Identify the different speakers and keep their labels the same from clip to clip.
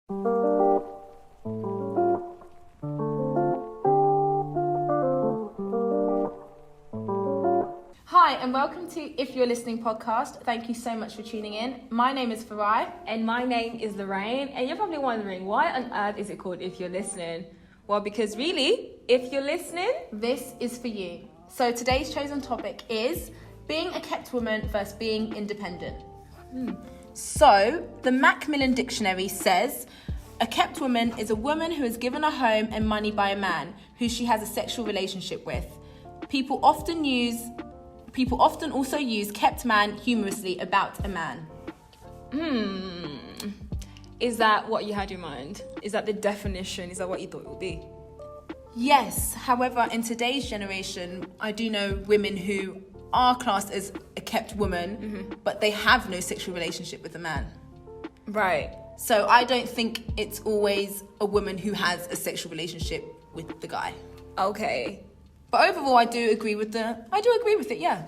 Speaker 1: Hi, and welcome to If You're Listening podcast. Thank you so much for tuning in. My name is Farai.
Speaker 2: And my name is Lorraine. And you're probably wondering, why on earth is it called If You're Listening? Well, because really, if you're listening,
Speaker 1: this is for you. So today's chosen topic is being a kept woman versus being independent. So the Macmillan Dictionary says, a kept woman is a woman who is given a home and money by a man who she has a sexual relationship with. People often also use kept man humorously about a man.
Speaker 2: is that what you had in mind? Is that the definition? Is that what you thought it would be?
Speaker 1: Yes. However, in today's generation, I do know women who are classed as a kept woman, but they have no sexual relationship with a man.
Speaker 2: Right.
Speaker 1: So I don't think it's always a woman who has a sexual relationship with the guy.
Speaker 2: Okay.
Speaker 1: But overall, I do agree with it, yeah.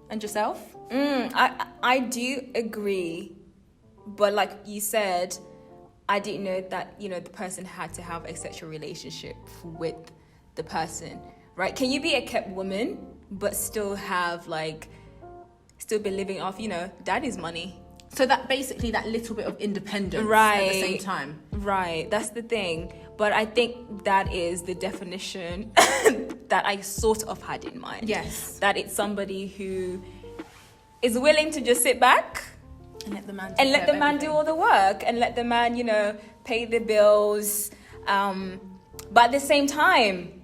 Speaker 1: And yourself?
Speaker 2: I do agree. But like you said, I didn't know that, the person had to have a sexual relationship with the person, right? Can you be a kept woman, but still have still be living off, daddy's money?
Speaker 1: So that basically that little bit of independence
Speaker 2: right.
Speaker 1: At the same time.
Speaker 2: Right, that's the thing. But I think that is the definition that I sort of had in mind.
Speaker 1: Yes.
Speaker 2: That it's somebody who is willing to just sit back
Speaker 1: and let the man
Speaker 2: do all the work and let the man, pay the bills. But at the same time,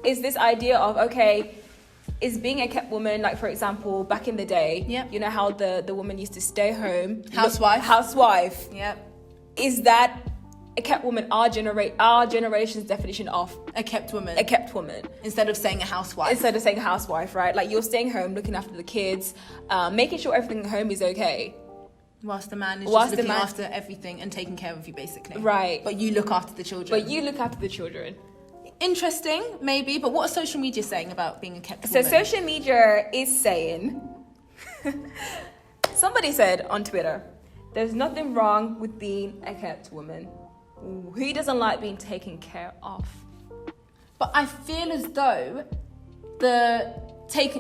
Speaker 2: is this idea of, okay, is being a kept woman, like for example, back in the day,
Speaker 1: yep.
Speaker 2: You know how the woman used to stay home.
Speaker 1: Housewife.
Speaker 2: Yep. Is that a kept woman, our generation's definition of
Speaker 1: a kept woman?
Speaker 2: A kept woman.
Speaker 1: Instead of saying a housewife,
Speaker 2: right? Like you're staying home, looking after the kids, making sure everything at home is okay.
Speaker 1: Whilst the man is just looking after everything and taking care of you, basically.
Speaker 2: Right.
Speaker 1: But you look after the children. Interesting, maybe, but what are social media saying about being a kept woman?
Speaker 2: So social media is saying, somebody said on Twitter, there's nothing wrong with being a kept woman. Who doesn't like being taken care of?
Speaker 1: But I feel as though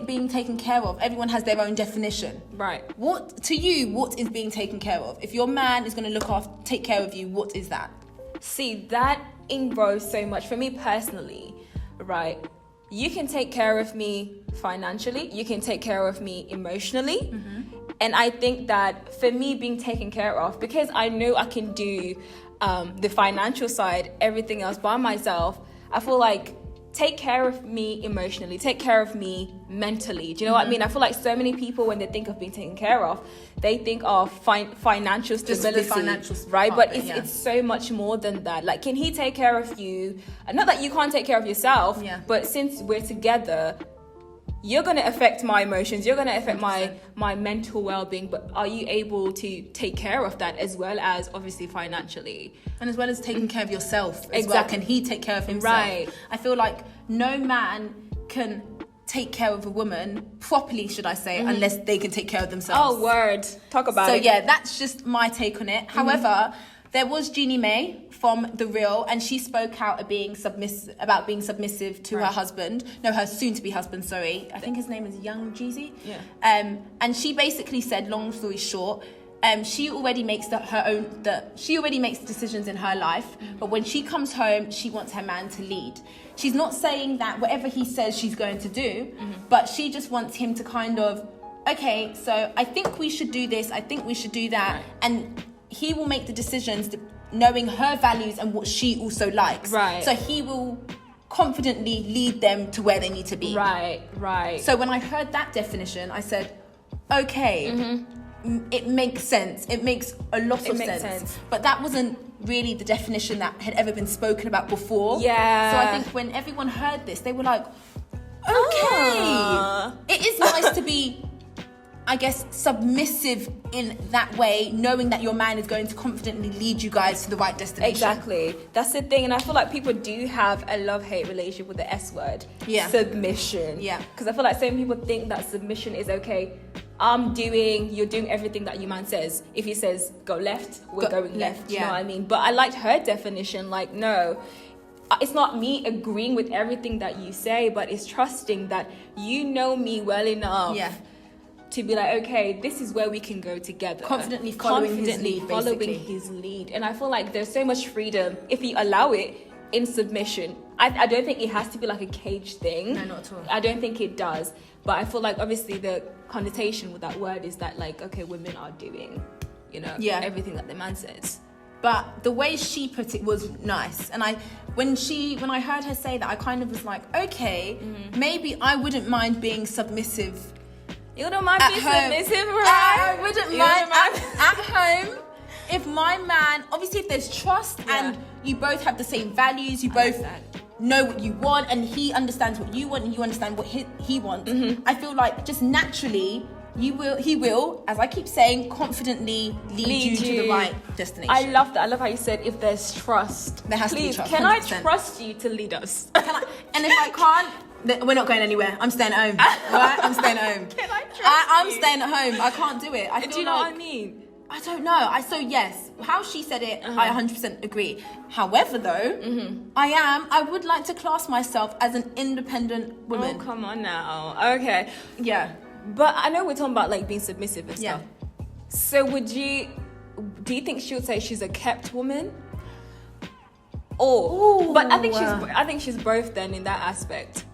Speaker 1: being taken care of, everyone has their own definition.
Speaker 2: Right.
Speaker 1: What is being taken care of? If your man is going to take care of you, what is that?
Speaker 2: See, that engrows so much for me personally, right? You can take care of me financially, you can take care of me emotionally, and I think that for me being taken care of, because I know I can do the financial side, everything else by myself, I feel like take care of me emotionally, take care of me mentally. Do you know what I mean? I feel like so many people, when they think of being taken care of, they think of financial stability,
Speaker 1: just the financial
Speaker 2: right? But it's so much more than that. Like, can he take care of you? Not that you can't take care of yourself, but since we're together, you're going to affect my emotions, you're going to affect 100%. my mental well-being, but are you able to take care of that as well as obviously financially?
Speaker 1: And as well as taking care of yourself as
Speaker 2: exactly.
Speaker 1: well. Can he take care of himself?
Speaker 2: Right.
Speaker 1: I feel like no man can take care of a woman properly, should I say, unless they can take care of themselves.
Speaker 2: Oh, word. Talk about it.
Speaker 1: So yeah, that's just my take on it. However, there was Jeannie May from The Real, and she spoke out about being submissive to her husband. No, her soon-to-be husband, sorry. I think his name is Young Jeezy.
Speaker 2: Yeah.
Speaker 1: And she basically said, long story short, she already makes she already makes decisions in her life, but when she comes home, she wants her man to lead. She's not saying that whatever he says she's going to do, but she just wants him to kind of, okay, so I think we should do this, I think we should do that, and he will make the decisions knowing her values and what she also likes.
Speaker 2: Right.
Speaker 1: So he will confidently lead them to where they need to be.
Speaker 2: Right.
Speaker 1: So when I heard that definition, I said, okay, it makes sense. It makes a lot of sense. But that wasn't really the definition that had ever been spoken about before.
Speaker 2: Yeah.
Speaker 1: So I think when everyone heard this, they were like, okay, it is nice to be, I guess, submissive in that way, knowing that your man is going to confidently lead you guys to the right destination.
Speaker 2: Exactly. That's the thing. And I feel like people do have a love-hate relationship with the S word.
Speaker 1: Yeah.
Speaker 2: Submission.
Speaker 1: Yeah.
Speaker 2: Because I feel like so many people think that submission is okay you're doing everything that your man says. If he says go left, we're going left.
Speaker 1: Yeah.
Speaker 2: You know what I mean? But I liked her definition. Like, no, it's not me agreeing with everything that you say, but it's trusting that you know me well enough.
Speaker 1: Yeah.
Speaker 2: To be like, okay, this is where we can go together.
Speaker 1: Confidently following his lead, basically.
Speaker 2: his lead. And I feel like there's so much freedom if you allow it in submission. I don't think it has to be like a cage thing.
Speaker 1: No, not at all.
Speaker 2: I don't think it does. But I feel like obviously the connotation with that word is that like, okay, women are doing, everything that the man says.
Speaker 1: But the way she put it was nice. And when I heard her say that, I kind of was like, okay, maybe I wouldn't mind being submissive.
Speaker 2: You don't mind being submissive,
Speaker 1: I
Speaker 2: right?
Speaker 1: wouldn't mind at home. If my man, obviously if there's trust and you both have the same values, you both know what you want and he understands what you want and you understand what he wants, I feel like just naturally he will, as I keep saying, confidently lead you to the right destination.
Speaker 2: I love that. I love how you said if there's trust.
Speaker 1: There has to be trust.
Speaker 2: Can 100%.
Speaker 1: 100%.
Speaker 2: I trust you to lead us?
Speaker 1: And if I can't, we're not going anywhere. I'm staying at home. Right? I'm staying at home.
Speaker 2: Can I trust
Speaker 1: I'm
Speaker 2: you?
Speaker 1: staying at home. I can't do it.
Speaker 2: Do you know what I mean?
Speaker 1: I don't know. So yes, how she said it, I 100% agree. However, though, I would like to class myself as an independent woman.
Speaker 2: Oh, come on now. Okay.
Speaker 1: Yeah.
Speaker 2: But I know we're talking about like being submissive and
Speaker 1: Yeah.
Speaker 2: stuff. So do you think she would say she's a kept woman? Or, but I think she's both then in that aspect.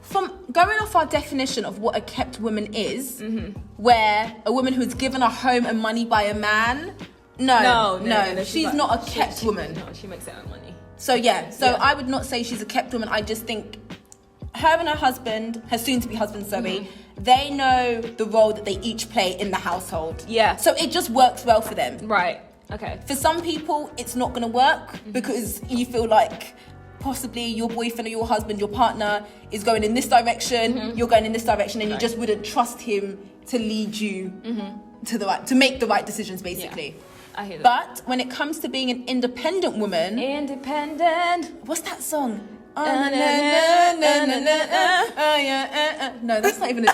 Speaker 1: From going off our definition of what a kept woman is, where a woman who's given a home and money by a man, no, she's not a kept woman.
Speaker 2: No, she makes her own money.
Speaker 1: So I would not say she's a kept woman. I just think her and her husband, her soon-to-be husband, they know the role that they each play in the household.
Speaker 2: Yeah.
Speaker 1: So it just works well for them.
Speaker 2: Right. Okay.
Speaker 1: For some people, it's not going to work because you feel like possibly your boyfriend or your husband, your partner is going in this direction, you're going in this direction, and you just wouldn't trust him to lead you to make the right decisions, basically.
Speaker 2: Yeah. I hear that.
Speaker 1: But when it comes to being an independent woman, what's that song? No, that's not even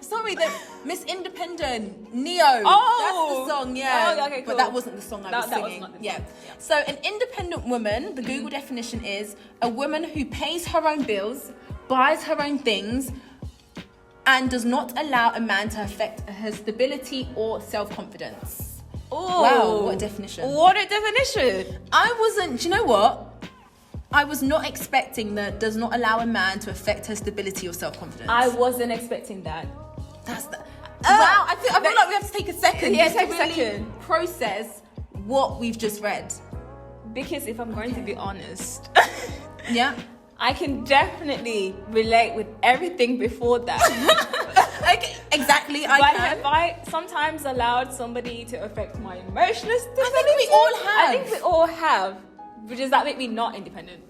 Speaker 1: sorry, the Miss Independent, Neo.
Speaker 2: Oh,
Speaker 1: that's the song, yeah.
Speaker 2: Oh, okay, cool.
Speaker 1: But that wasn't the song I was singing.
Speaker 2: Yeah.
Speaker 1: So an independent woman, the Google definition is a woman who pays her own bills, buys her own things, and does not allow a man to affect her stability or self-confidence.
Speaker 2: Oh,
Speaker 1: wow, what a definition.
Speaker 2: What a definition.
Speaker 1: Do you know what? I was not expecting that does not allow a man to affect her stability or self-confidence.
Speaker 2: I wasn't expecting that.
Speaker 1: That's the... wow, I feel like we have to take a second
Speaker 2: Yeah,
Speaker 1: just
Speaker 2: take
Speaker 1: to
Speaker 2: a
Speaker 1: really
Speaker 2: second.
Speaker 1: process what we've just read.
Speaker 2: Because if I'm going to be honest,
Speaker 1: Yeah.
Speaker 2: I can definitely relate with everything before that.
Speaker 1: Okay, exactly.
Speaker 2: Have I sometimes allowed somebody to affect my emotional stability?
Speaker 1: I think we all have.
Speaker 2: I think we all have. But does that make me not independent?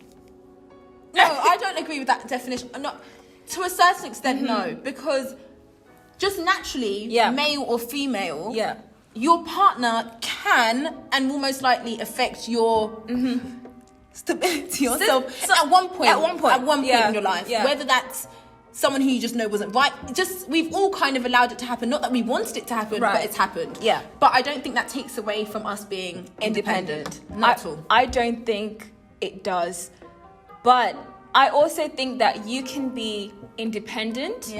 Speaker 1: No, I don't agree with that definition. Not to a certain extent, no, because just naturally, male or female, your partner can and will most likely affect your stability yourself at one point in your life, whether that's someone who you just know wasn't right. Just we've all kind of allowed it to happen, not that we wanted it to happen, but it's happened. But I don't think that takes away from us being independent. Not at all.
Speaker 2: I don't think it does, but I also think that you can be independent.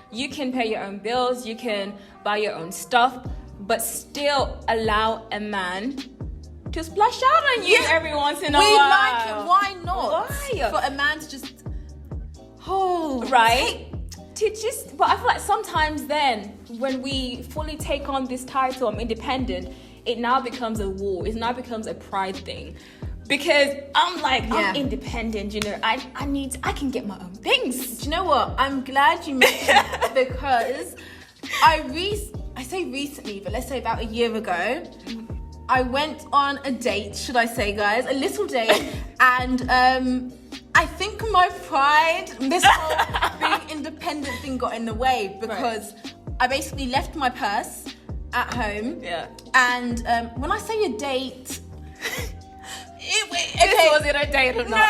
Speaker 2: You can pay your own bills, you can buy your own stuff, but still allow a man to splash out on you every once in a while.
Speaker 1: We like it. Why not?
Speaker 2: Why?
Speaker 1: For a man to just...
Speaker 2: right? But I feel like sometimes then, when we fully take on this title, I'm independent, it now becomes a war. It now becomes a pride thing. Because I'm like, I'm independent, I can get my own things.
Speaker 1: Do you know what? I'm glad you mentioned that because I say recently, but let's say about a year ago, I went on a date, should I say, guys? A little date. And I think my pride, this whole being independent thing got in the way because I basically left my purse at home. And when I say a date...
Speaker 2: Was it a date or not?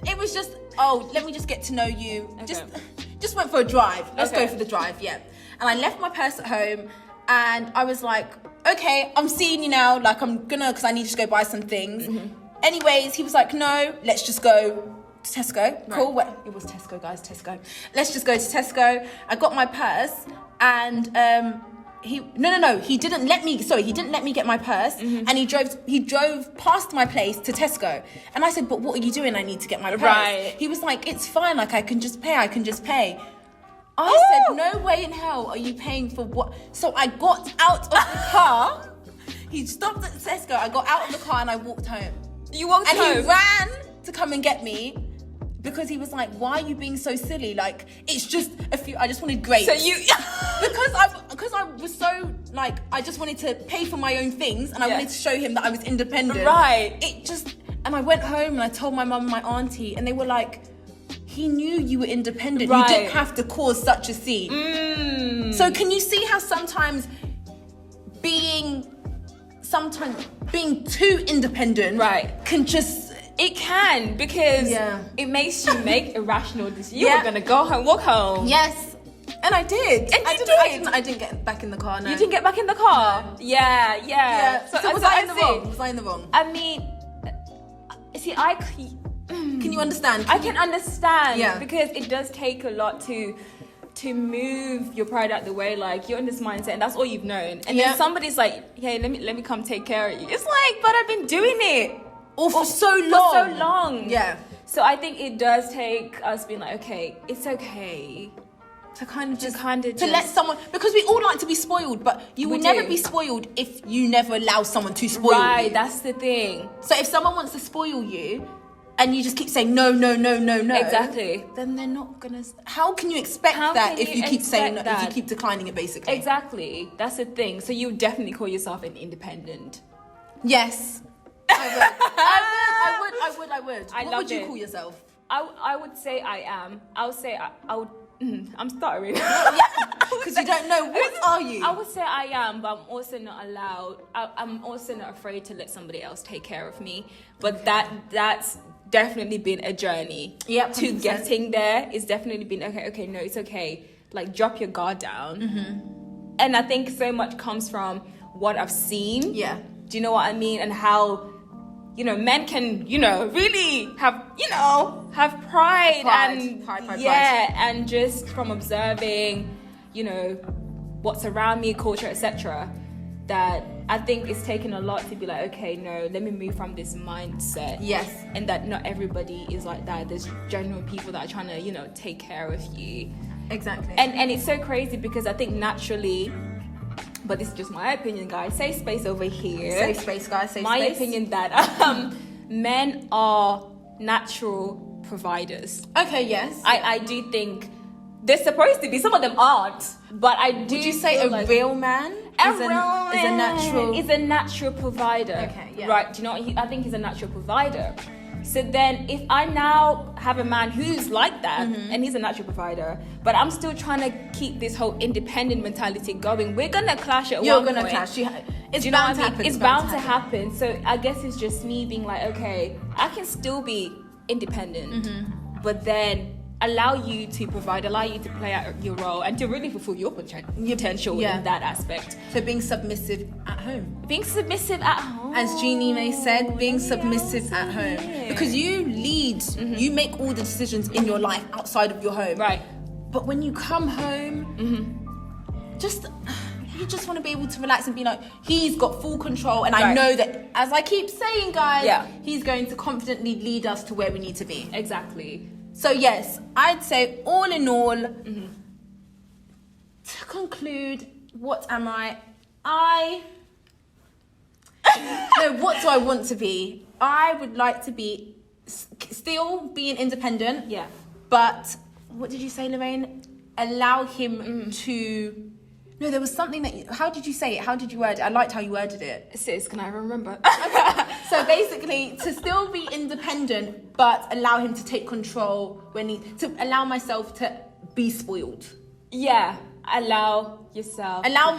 Speaker 1: No, it was just, let me just get to know you.
Speaker 2: Okay.
Speaker 1: Just just went for a drive. Let's
Speaker 2: Okay.
Speaker 1: go for the drive, yeah. And I left my purse at home, and I was like, okay, I'm seeing you now. Like, I'm gonna, because I need to go buy some things. Anyways, he was like, no, let's just go to Tesco. Cool. Well, it was Tesco, guys, Tesco. Let's just go to Tesco. I got my purse, and he didn't let me get my purse, and he drove past my place to Tesco. And I said, but what are you doing? I need to get my purse.
Speaker 2: Right.
Speaker 1: He was like, it's fine, like I can just pay. I said, no way in hell are you paying for what? So I got out of the car. He stopped at Tesco. I got out of the car and I walked home.
Speaker 2: You walked home?
Speaker 1: And he ran to come and get me because he was like, why are you being so silly? Like, it's just I just wanted grapes.
Speaker 2: So you...
Speaker 1: because I was so, like, I just wanted to pay for my own things, and I wanted to show him that I was independent.
Speaker 2: Right.
Speaker 1: And I went home and I told my mum and my auntie, and they were like, he knew you were independent.
Speaker 2: Right.
Speaker 1: You didn't have to cause such a scene. So can you see how sometimes being too independent can just...
Speaker 2: It can, because it makes you make irrational decisions. You were going to go home, walk home.
Speaker 1: Yes. And I did.
Speaker 2: And
Speaker 1: I didn't get back in the car, no.
Speaker 2: You didn't get back in the car? No. Yeah.
Speaker 1: So was I in the wrong? Was I in the wrong?
Speaker 2: I mean, see,
Speaker 1: can you understand?
Speaker 2: I can understand, because it does take a lot to move your pride out the way. Like, you're in this mindset and that's all you've known. And then somebody's like, hey, let me come take care of you. It's like, but I've been doing it.
Speaker 1: For so long. Yeah.
Speaker 2: So I think it does take us being like, okay, it's okay.
Speaker 1: To let someone, because we all like to be spoiled, but you will never be spoiled if you never allow someone to spoil you.
Speaker 2: Right, that's the thing.
Speaker 1: So if someone wants to spoil you, and you just keep saying no,
Speaker 2: exactly,
Speaker 1: then they're not gonna. How can you expect that if you keep saying no, if you keep declining it, basically?
Speaker 2: Exactly, that's the thing. So you definitely call yourself an independent.
Speaker 1: Yes, I would. What would you call yourself?
Speaker 2: I would say I am. I would say I would. I'm stuttering.
Speaker 1: Because you don't know. What are you?
Speaker 2: I would say I am, but I'm also not allowed. I'm also not afraid to let somebody else take care of me. But that's definitely been a journey.
Speaker 1: Yep,
Speaker 2: to getting there. It's definitely been okay. No, it's okay. Like, drop your guard down. And I think so much comes from what I've seen.
Speaker 1: Yeah.
Speaker 2: Do you know what I mean? And how, men can, really have pride. And just from observing, what's around me, culture, etc., that I think it's taken a lot to be like, okay, no, let me move from this mindset.
Speaker 1: Yes.
Speaker 2: And that not everybody is like that. There's genuine people that are trying to, take care of you.
Speaker 1: Exactly.
Speaker 2: And it's so crazy because I think naturally, but this is just my opinion, guys. Safe space over here.
Speaker 1: Safe space, guys.
Speaker 2: My opinion that men are natural providers.
Speaker 1: Okay, yes.
Speaker 2: I do think they're supposed to be. Some of them aren't, but I do.
Speaker 1: Would you say a real man is a natural
Speaker 2: provider?
Speaker 1: Okay, yeah.
Speaker 2: Right. Do you know what? I think he's a natural provider. So then, if I now have a man who's like that, and he's a natural provider, but I'm still trying to keep this whole independent mentality going, we're gonna clash at one point.
Speaker 1: You're gonna clash. It's bound to happen.
Speaker 2: It's bound to happen. So I guess it's just me being like, okay, I can still be independent, but then allow you to provide, allow you to play out your role, and to really fulfill your potential in that aspect.
Speaker 1: So being submissive at home.
Speaker 2: Being submissive at home.
Speaker 1: As Jeannie May said, being submissive at home. Because you lead, you make all the decisions in your life outside of your home.
Speaker 2: Right.
Speaker 1: But when you come home, you just want to be able to relax and be like, he's got full control, and I know that, as I keep saying, guys, he's going to confidently lead us to where we need to be.
Speaker 2: Exactly.
Speaker 1: So yes, I'd say all in all, to conclude, what am I? No, what do I want to be? I would like to be, still being independent.
Speaker 2: Yeah.
Speaker 1: But, what did you say, Lorraine? Allow him to... No, there was something that... How did you say it? How did you word it? I liked how you worded it.
Speaker 2: Sis, can I remember?
Speaker 1: Okay. So basically, to still be independent, but allow him to take control to allow myself to be spoiled.
Speaker 2: Yeah. Allow yourself.
Speaker 1: Allow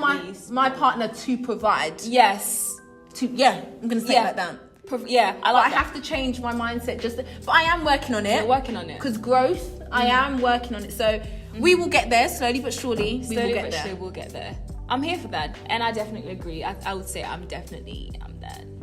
Speaker 1: my partner to provide.
Speaker 2: Yes.
Speaker 1: I'm going to say it like that. I have to change my mindset but I am working on it.
Speaker 2: You're working on it.
Speaker 1: Because growth, I am working on it. So We will get there slowly but surely.
Speaker 2: Slowly but surely we'll get there. I'm here for that, and I definitely agree. I would say I'm there.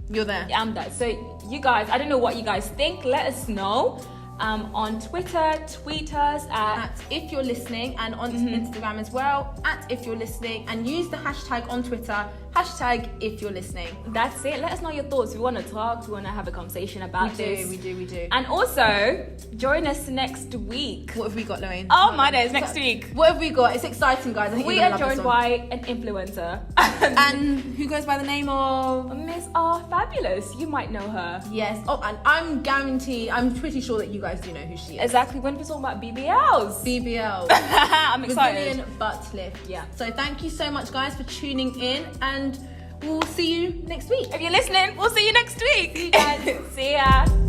Speaker 1: You're there.
Speaker 2: I'm there. So you guys, I don't know what you guys think. Let us know. On Twitter, tweet us at
Speaker 1: If You're Listening, and on Instagram as well, at If You're Listening, and use the hashtag on Twitter, hashtag If You're Listening.
Speaker 2: That's it. Let us know your thoughts. We want to talk. We want to have a conversation about this.
Speaker 1: We do.
Speaker 2: And also, join us next week.
Speaker 1: What have we got, Lorraine?
Speaker 2: Oh my days, next week.
Speaker 1: What have we got? It's exciting, guys. I think
Speaker 2: We are joined by an influencer.
Speaker 1: And who goes by the name of
Speaker 2: Miss R Fabulous. You might know her.
Speaker 1: Yes. Oh, and I'm pretty sure that you guys do know who she is.
Speaker 2: Exactly. When we're talking about BBLs.
Speaker 1: BBL.
Speaker 2: I'm excited.
Speaker 1: Brazilian butt lift.
Speaker 2: Yeah.
Speaker 1: So thank you so much, guys, for tuning in, and we'll see you next week.
Speaker 2: If you're listening, we'll see you next week.
Speaker 1: See you guys.
Speaker 2: See ya.